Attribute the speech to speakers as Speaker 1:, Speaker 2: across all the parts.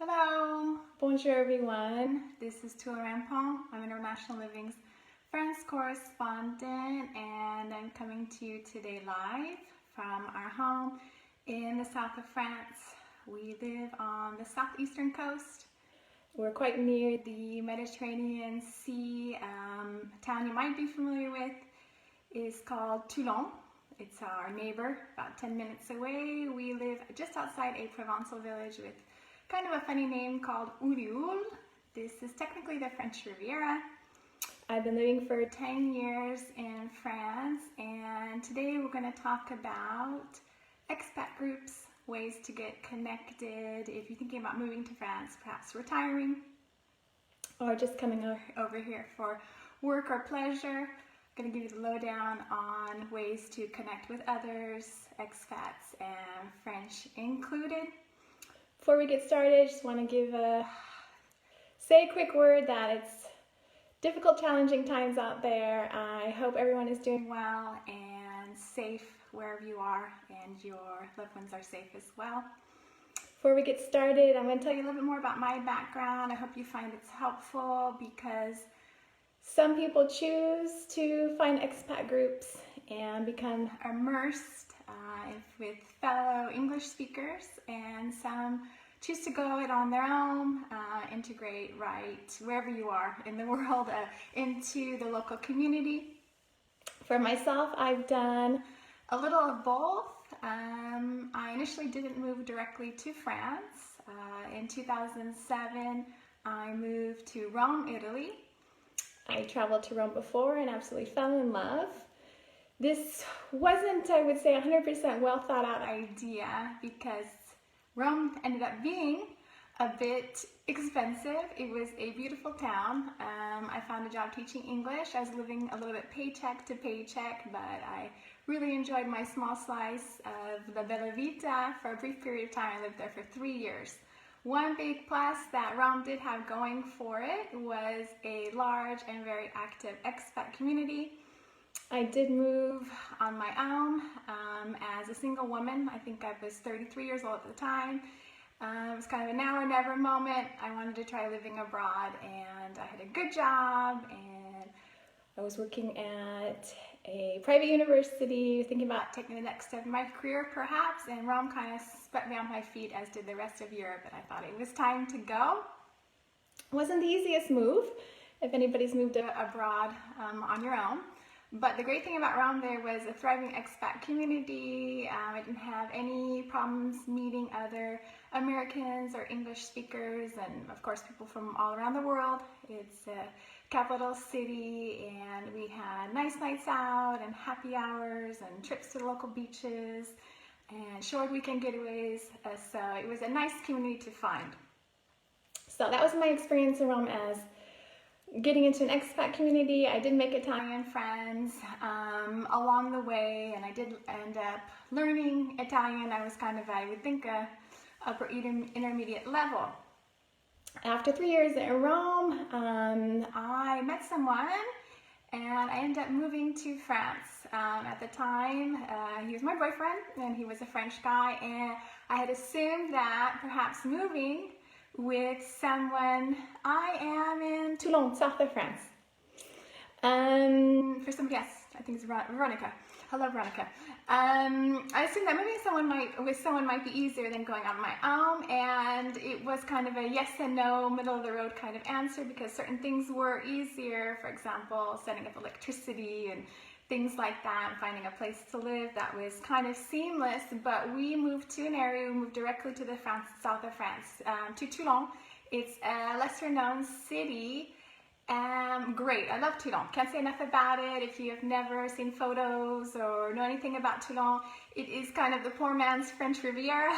Speaker 1: Hello, bonjour everyone. This is Tuula Rampont. I'm International Living's France Correspondent, and I'm coming to you today live from our home in the south of France. We live on the southeastern coast. We're quite near the Mediterranean Sea. A town you might be familiar with is called Toulouse. It's our neighbor, about 10 minutes away. We live just outside a Provençal village with kind of a funny name called Toulouse. This is technically the French Riviera. I've been living for 10 years in France, and today we're going to talk about expat groups, ways to get connected if you're thinking about moving to France, perhaps retiring, or just coming over here for work or pleasure. I'm going to give you the lowdown on ways to connect with others, expats and French included. Before we get started, I just want to say a quick word that it's difficult, challenging times out there. I hope everyone is doing well and safe wherever you are, and your loved ones are safe as well. Before we get started, I'm going to tell you a little bit more about my background. I hope you find it's helpful because some people choose to find expat groups and become immersed with fellow English speakers, and some choose to go it on their own, integrate right wherever you are in the world into the local community. For myself, I've done a little of both. I initially didn't move directly to France. In 2007, I moved to Rome, Italy. I traveled to Rome before and absolutely fell in love. This wasn't, I would say, 100% well thought out idea because Rome ended up being a bit expensive. It was a beautiful town. I found a job teaching English. I was living a little bit paycheck to paycheck, but I really enjoyed my small slice of la bella vita. For a brief period of time, I lived there for 3 years. One big plus that Rome did have going for it was a large and very active expat community. I did move on my own as a single woman. I think I was 33 years old at the time. It was kind of a now or never moment. I wanted to try living abroad, and I had a good job, and I was working at a private university, thinking about taking the next step in my career perhaps, and Rome kind of swept me on my feet, as did the rest of Europe, and I thought it was time to go. It wasn't the easiest move if anybody's moved abroad on your own. But the great thing about Rome, there was a thriving expat community. I didn't have any problems meeting other Americans or English speakers, and of course people from all around the world. It's a capital city, and we had nice nights out and happy hours and trips to the local beaches and short weekend getaways. So it was a nice community to find. So that was my experience in Rome as getting into an expat community. I did make Italian friends along the way, and I did end up learning Italian. I was kind of, I would think, a upper intermediate level. After 3 years in Rome, I met someone, and I ended up moving to France. At the time, he was my boyfriend, and he was a French guy, and I had assumed that perhaps moving with someone. I am in Toulouse, south of France. For somebody else, I think it's Veronica. Hello, Veronica. I assumed that moving with someone might be easier than going on my own, and it was kind of a yes and no, middle of the road kind of answer, because certain things were easier. For example, setting up electricity and things like that, and finding a place to live that was kind of seamless. But we moved to an area, we moved directly to the south of France, to Toulouse. It's a lesser known city. Great, I love Toulouse. Can't say enough about it. If you have never seen photos or know anything about Toulouse, it is kind of the poor man's French Riviera.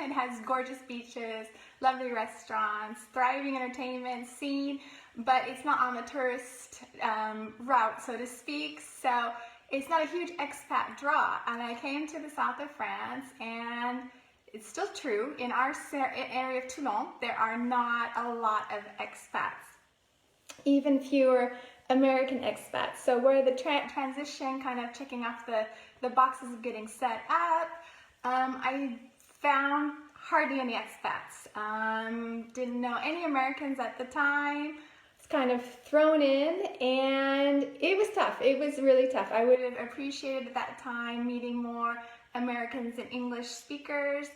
Speaker 1: It has gorgeous beaches, lovely restaurants, thriving entertainment scene, but it's not on the tourist route, so to speak. So it's not a huge expat draw. And I came to the south of France, and it's still true. In our area of Toulouse, there are not a lot of expats, even fewer American expats. So we're the transition, kind of checking off the boxes of getting set up. I found hardly any expats. didn't know any Americans at the time. Was kind of thrown in, and it was tough. It was really tough. I would have appreciated at that time meeting more Americans and English speakers.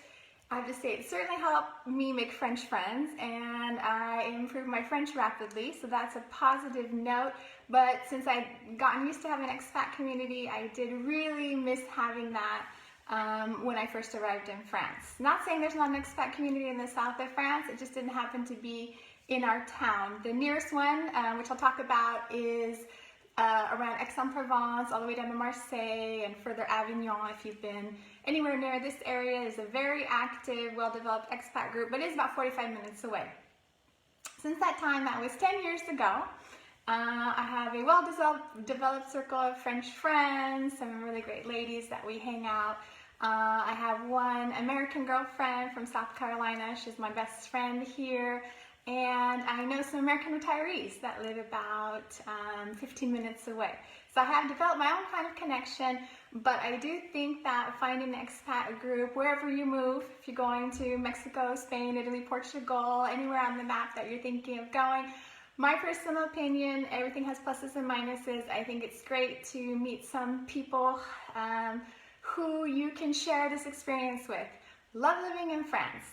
Speaker 1: I have to say it certainly helped me make French friends, and I improved my French rapidly, so that's a positive note. But since I'd gotten used to having an expat community, I did really miss having that when I first arrived in France. Not saying there's not an expat community in the south of France, it just didn't happen to be in our town. The nearest one, which I'll talk about, is around Aix-en-Provence, all the way down to Marseille and further Avignon. If you've been anywhere near this area, is a very active, well-developed expat group, but it's about 45 minutes away. Since that time, that was 10 years ago, I have a well-developed circle of French friends, some really great ladies that we hang out. I have one American girlfriend from South Carolina. She's my best friend here. And I know some American retirees that live about 15 minutes away. So I have developed my own kind of connection, but I do think that finding an expat group, wherever you move, if you're going to Mexico, Spain, Italy, Portugal, anywhere on the map that you're thinking of going, my personal opinion, everything has pluses and minuses. I think it's great to meet some people who you can share this experience with. Love living in France.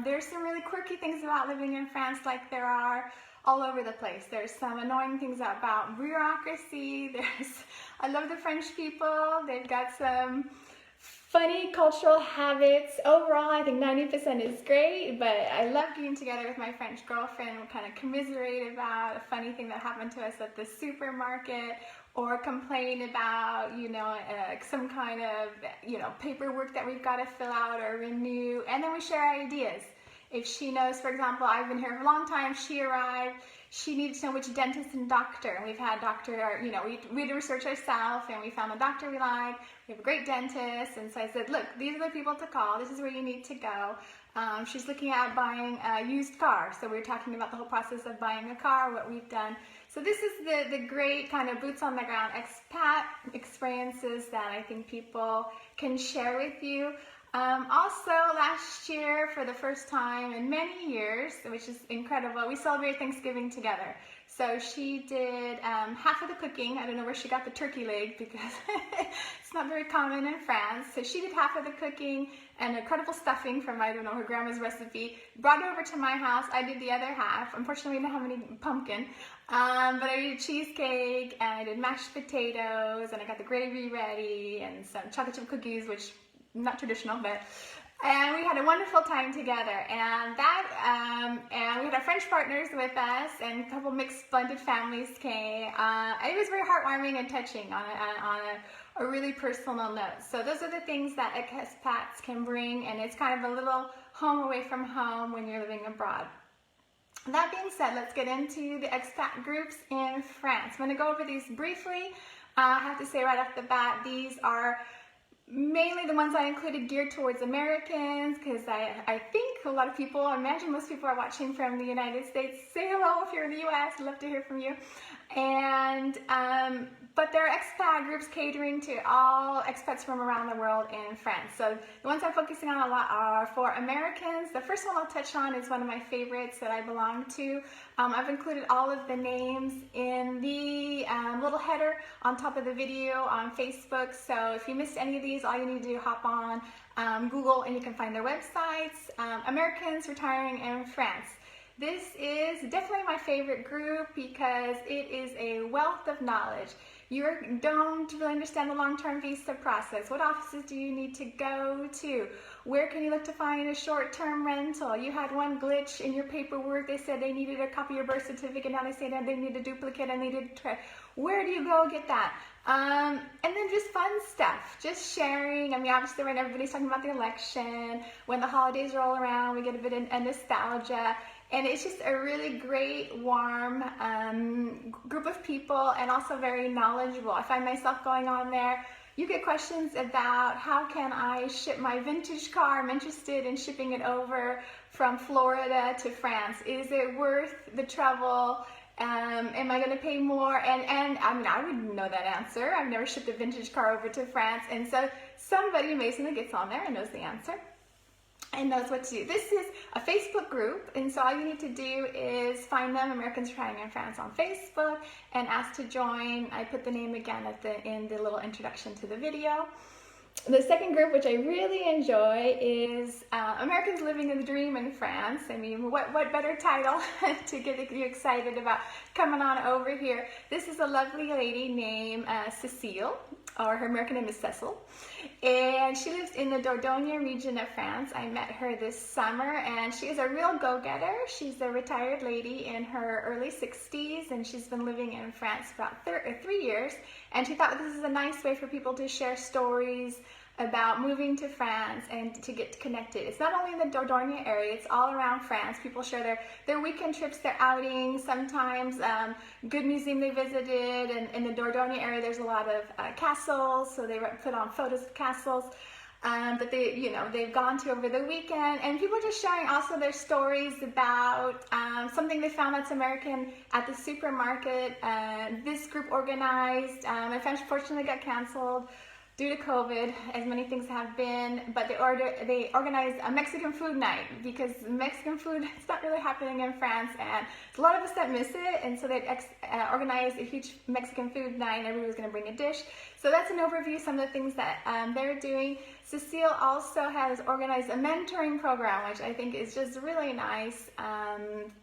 Speaker 1: There's some really quirky things about living in France, like there are all over the place. There's some annoying things about bureaucracy. I love the French people. They've got some funny cultural habits. Overall, I think 90% is great, but I love getting together with my French girlfriend and kind of commiserate about a funny thing that happened to us at the supermarket, or complain about, some kind of, paperwork that we've got to fill out or renew, and then we share ideas. If she knows, for example, I've been here for a long time, she arrived, she needed to know which dentist and doctor, and we've had we had to research ourselves, and we found the doctor we like, we have a great dentist, and so I said, look, these are the people to call, this is where you need to go. She's looking at buying a used car, so we were talking about the whole process of buying a car, what we've done. So this is the great kind of boots on the ground expat experiences that I think people can share with you. Also, last year, for the first time in many years, which is incredible, we celebrated Thanksgiving together. So she did half of the cooking. I don't know where she got the turkey leg because it's not very common in France. So she did half of the cooking and incredible stuffing from, I don't know, her grandma's recipe. Brought it over to my house. I did the other half. Unfortunately, we didn't have any pumpkin. But I did cheesecake and I did mashed potatoes and I got the gravy ready and some chocolate chip cookies, which not traditional, and we had a wonderful time together, and and we had our French partners with us, and a couple mixed blended families came. It was very heartwarming and touching on a really personal note. So those are the things that expats can bring, and it's kind of a little home away from home when you're living abroad. That being said, let's get into the expat groups in France. I'm going to go over these briefly. I have to say right off the bat, these are mainly the ones I included geared towards Americans, because I think a lot of people, I imagine most people are watching from the United States. Say hello if you're in the US, I'd love to hear from you. And but there are expat groups catering to all expats from around the world in France. So the ones I'm focusing on a lot are for Americans. The first one I'll touch on is one of my favorites that I belong to. I've included all of the names in the little header on top of the video on Facebook. So if you missed any of these, all you need to do is hop on Google and you can find their websites. Americans retiring in France. This is definitely my favorite group because it is a wealth of knowledge. You don't really understand the long-term visa process. What offices do you need to go to? Where can you look to find a short-term rental? You had one glitch in your paperwork. They said they needed a copy of your birth certificate. Now they say that they need a duplicate and they did. Where do you go get that? And then just fun stuff, just sharing. I mean, obviously when everybody's talking about the election, when the holidays roll around, we get a bit of nostalgia. And it's just a really great, warm group of people, and also very knowledgeable. I find myself going on there. You get questions about how can I ship my vintage car. I'm interested in shipping it over from Florida to France. Is it worth the trouble? Am I going to pay more? And I mean, I wouldn't know that answer. I've never shipped a vintage car over to France. And so somebody amazingly gets on there and knows the answer. and knows what to do. This is a Facebook group, and so all you need to do is find them, Americans Trying in France, on Facebook, and ask to join. I put the name again in the little introduction to the video. The second group, which I really enjoy, is Americans Living the Dream in France. I mean, what better title to get you excited about coming on over here. This is a lovely lady named Cécile, or her American name is Cecil, and she lives in the Dordogne region of France. I met her this summer, and she is a real go-getter. She's a retired lady in her early 60s, and she's been living in France for about 3 years, and she thought this is a nice way for people to share stories about moving to France and to get connected. It's not only in the Dordogne area, it's all around France. People share their weekend trips, their outings, sometimes good museum they visited. And in the Dordogne area, there's a lot of castles, so they put on photos of castles that they've gone to over the weekend. And people are just sharing also their stories about something they found that's American at the supermarket. This group organized, unfortunately got canceled due to COVID, as many things have been, but they organized a Mexican food night, because Mexican food is not really happening in France, and there's a lot of us that miss it, and so they organized a huge Mexican food night, and everybody was going to bring a dish. So that's an overview of some of the things that they're doing. Cécile also has organized a mentoring program, which I think is just a really nice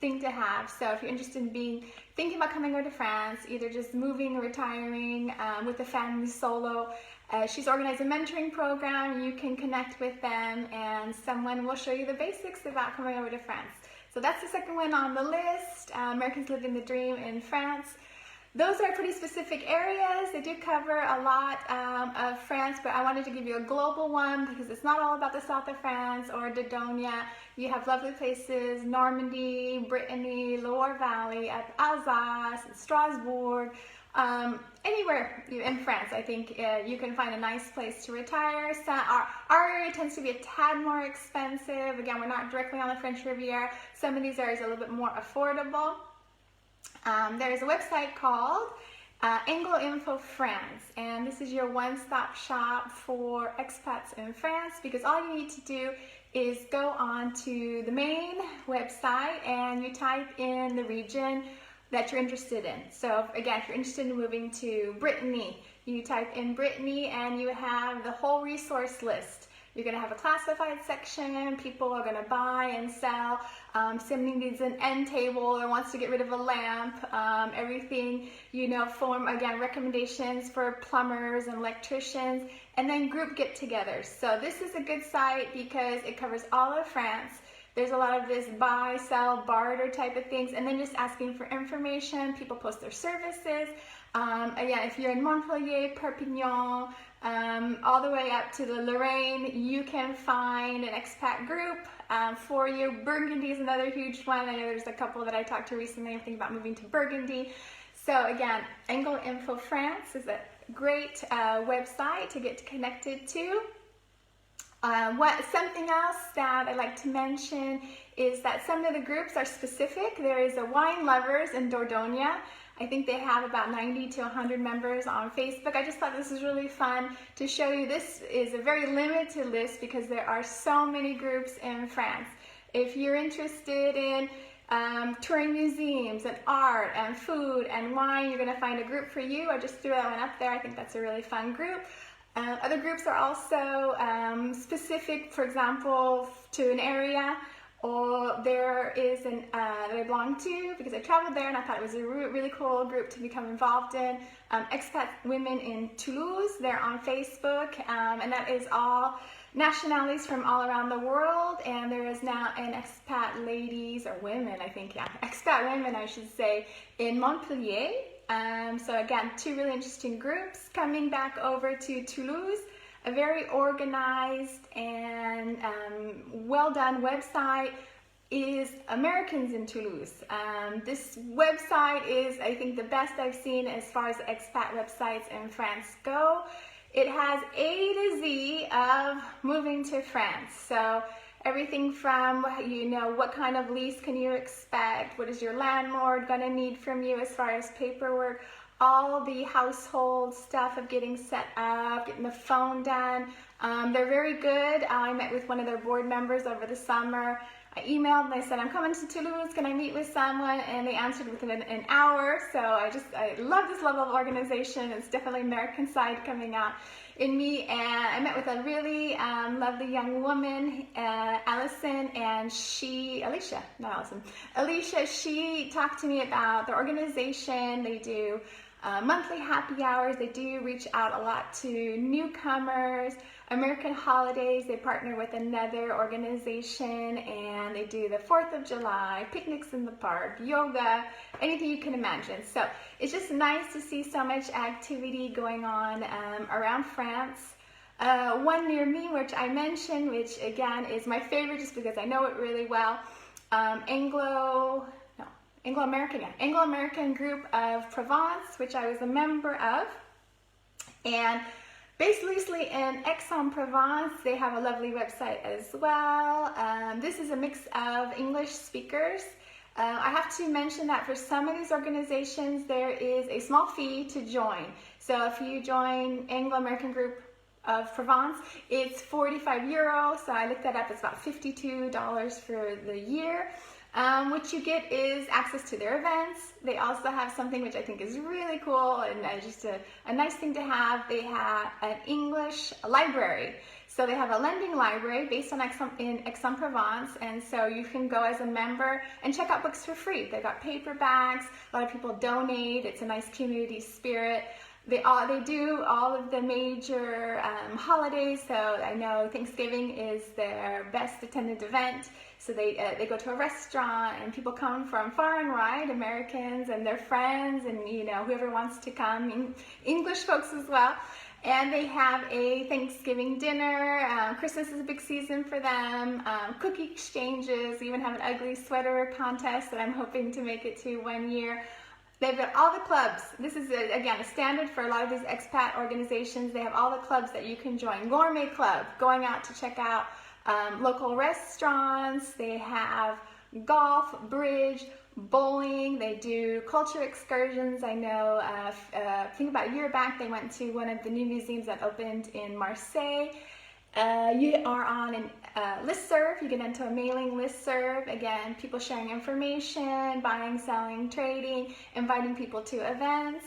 Speaker 1: thing to have. So if you're interested in thinking about coming over to France, either just moving or retiring with a family, solo, she's organized a mentoring program. You can connect with them, and someone will show you the basics about coming over to France. So that's the second one on the list, Americans Living the Dream in France. Those are pretty specific areas. They do cover a lot of France, but I wanted to give you a global one because it's not all about the south of France or Dordogne. You have lovely places, Normandy, Brittany, Loire Valley, Alsace, Strasbourg, anywhere in France. I think you can find a nice place to retire. So our area tends to be a tad more expensive. Again, we're not directly on the French Riviera. Some of these areas are a little bit more affordable. There is a website called Anglo Info France, and this is your one-stop shop for expats in France, because all you need to do is go on to the main website and you type in the region that you're interested in. So again, if you're interested in moving to Brittany, you type in Brittany and you have the whole resource list. You're going to have a classified section. People are going to buy and sell. Somebody needs an end table or wants to get rid of a lamp. Everything, form, again, recommendations for plumbers and electricians, and then group get-togethers. So this is a good site because it covers all of France. There's a lot of this buy, sell, barter type of things, and then just asking for information. People post their services. Again, if you're in Montpellier, Perpignan, all the way up to the Lorraine, you can find an expat group for you. Burgundy is another huge one. I know there's a couple that I talked to recently. I'm thinking about moving to Burgundy. So again, Anglo Info France is a great website to get connected to. Something else that I'd like to mention is that some of the groups are specific. There is a Wine Lovers in Dordogne. I think they have about 90 to 100 members on Facebook. I just thought this was really fun to show you. This is a very limited list because there are so many groups in France. If you're interested in touring museums and art and food and wine, you're going to find a group for you. I just threw that one up there. I think that's a really fun group. Other groups are also specific, for example, to an area. Or there is that I belong to because I traveled there and I thought it was a really cool group to become involved in. Expat Women in Toulouse, they're on Facebook, and that is all nationalities from all around the world. And there is now an expat ladies or women, I think, expat women, I should say, in Montpellier. So again, two really interesting groups coming back over to Toulouse. A very organized and well done website is Americans in Toulouse. This website is, I think, the best I've seen as far as expat websites in France go. It has A to Z of moving to France. So everything from, what kind of lease can you expect? What is your landlord going to need from you as far as paperwork? all the household stuff of getting set up, getting the phone done. They're very good. I met with one of their board members over the summer. I emailed and I said, I'm coming to Toulouse, can I meet with someone? And they answered within an hour. So I love this level of organization. It's definitely American side coming out in me. And I met with a really lovely young woman, Alicia, she talked to me about their organization. They do monthly happy hours. They do reach out a lot to newcomers, American holidays. They partner with another organization and they do the 4th of July, picnics in the park, yoga, anything you can imagine. So it's just nice to see so much activity going on around France. One near me, which I mentioned, which again is my favorite just because I know it really well, Anglo-American group of Provence, which I was a member of. And based loosely in Aix-en-Provence, they have a lovely website as well. This is a mix of English speakers. I have to mention that for some of these organizations, there is a small fee to join. So if you join Anglo-American group of Provence, it's 45 euro. So I looked that up, it's about $52 for the year. What you get is access to their events. They also have something which I think is really cool and just a nice thing to have. They have an English library. So they have a lending library based on Aix-en-Provence, and so you can go as a member and check out books for free. They've got paperbacks, a lot of people donate, it's a nice community spirit. They do all of the major holidays, so I know Thanksgiving is their best attended event. So they go to a restaurant and people come from far and wide, Americans and their friends and whoever wants to come, English folks as well. And they have a Thanksgiving dinner. Christmas is a big season for them. Cookie exchanges, even have an ugly sweater contest that I'm hoping to make it to one year. They've got all the clubs. This is, again, a standard for a lot of these expat organizations. They have all the clubs that you can join. Gourmet club, going out to check out local restaurants. They have golf, bridge, bowling. They do culture excursions. I know, I think about a year back, they went to one of the new museums that opened in Marseille. You are on a listserv. You get into a mailing listserv. Again, people sharing information, buying, selling, trading, inviting people to events.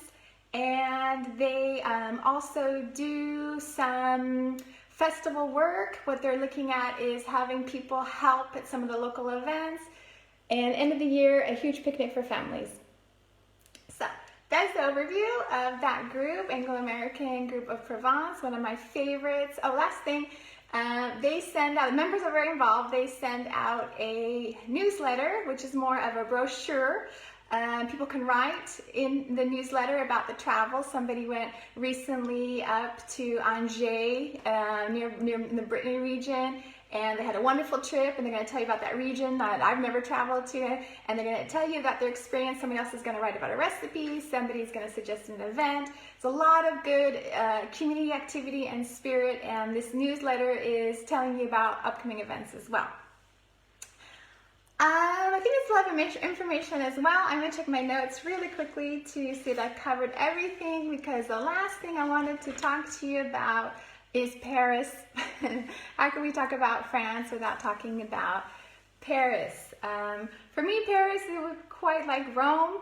Speaker 1: And they also do some festival work. What they're looking at is having people help at some of the local events. And end of the year, a huge picnic for families. So that's the overview of that group, Anglo-American Group of Provence, one of my favorites. Oh, last thing, they send out, members are very involved, they send out a newsletter, which is more of a brochure. People can write in the newsletter about the travel. Somebody went recently up to Angers, near the Brittany region, and they had a wonderful trip, and they're going to tell you about that region that I've never traveled to, and they're going to tell you about their experience. Somebody else is going to write about a recipe, somebody's going to suggest an event. It's a lot of good community activity and spirit, and this newsletter is telling you about upcoming events as well. I think it's a lot of information as well. I'm going to check my notes really quickly to see that I've covered everything, because the last thing I wanted to talk to you about is Paris. How can we talk about France without talking about Paris? For me, Paris is quite like Rome.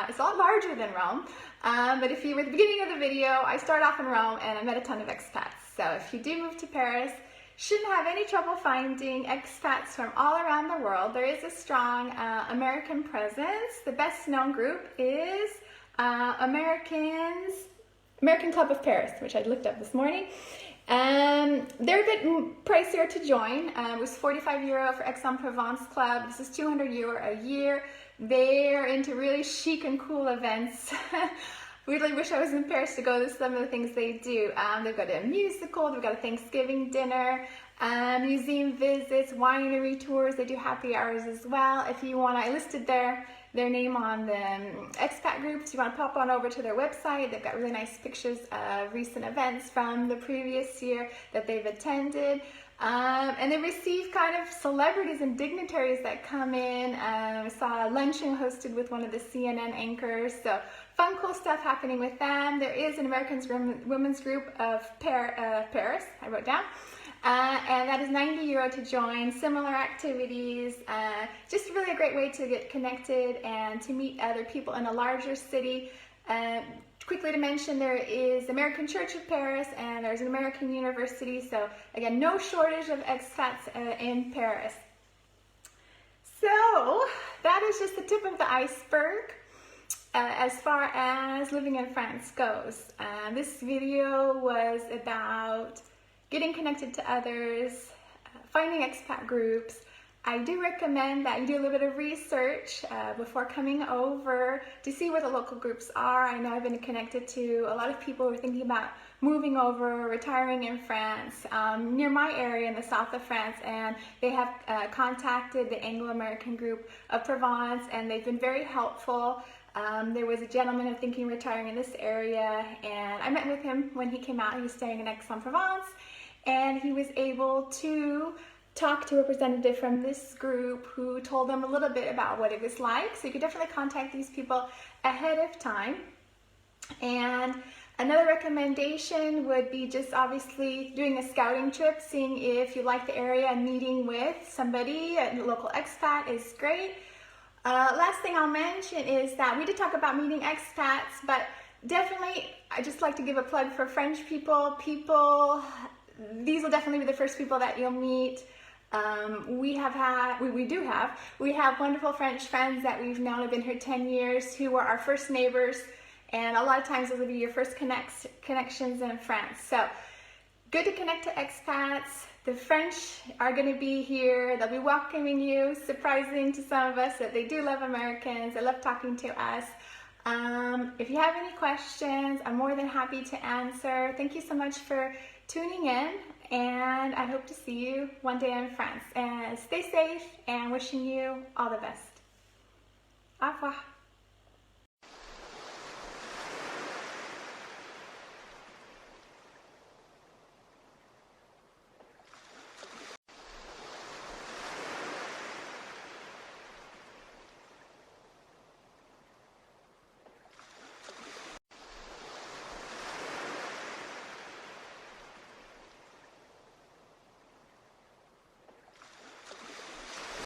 Speaker 1: It's a lot larger than Rome. But if you were at the beginning of the video, I started off in Rome and I met a ton of expats. So if you do move to Paris, shouldn't have any trouble finding expats from all around the world. There is a strong American presence. The best known group is American Club of Paris, which I looked up this morning. They're a bit pricier to join. It was 45 euro for Aix-en-Provence Club. This is 200 euro a year. They're into really chic and cool events. Really wish I was in Paris to go to some of the things they do. They've got a musical, they've got a Thanksgiving dinner, museum visits, winery tours. They do happy hours as well. If you want, I listed their name on the expat groups. You want to pop on over to their website. They've got really nice pictures of recent events from the previous year that they've attended. And they receive kind of celebrities and dignitaries that come in. I saw a luncheon hosted with one of the CNN anchors. So fun, cool stuff happening with them. There is an American women's group of Paris, I wrote down. And that is €90 to join. Similar activities, just really a great way to get connected and to meet other people in a larger city. Quickly to mention, there is American Church of Paris and there's an American University. So again, no shortage of expats in Paris. So that is just the tip of the iceberg as far as living in France goes. This video was about getting connected to others, finding expat groups. I do recommend that you do a little bit of research before coming over to see where the local groups are. I know I've been connected to a lot of people who are thinking about moving over, retiring in France, near my area in the south of France, and they have contacted the Anglo-American group of Provence, and they've been very helpful. There was a gentleman who thinking retiring in this area, and I met with him when he came out. He was staying in Aix-en-Provence, and he was able to talk to a representative from this group who told them a little bit about what it was like. So you could definitely contact these people ahead of time. And another recommendation would be just obviously doing a scouting trip, seeing if you like the area and meeting with somebody, a local expat is great. Last thing I'll mention is that we did talk about meeting expats, but definitely I just like to give a plug for French people. These will definitely be the first people that you'll meet. We have wonderful French friends that we've known, have been here 10 years, who were our first neighbors, and a lot of times those will be your first connections in France. So good to connect to expats. The French are going to be here. They'll be welcoming you. Surprising to some of us that they do love Americans. They love talking to us. If you have any questions, I'm more than happy to answer. Thank you so much for tuning in, and I hope to see you one day in France. And stay safe, and wishing you all the best. Au revoir.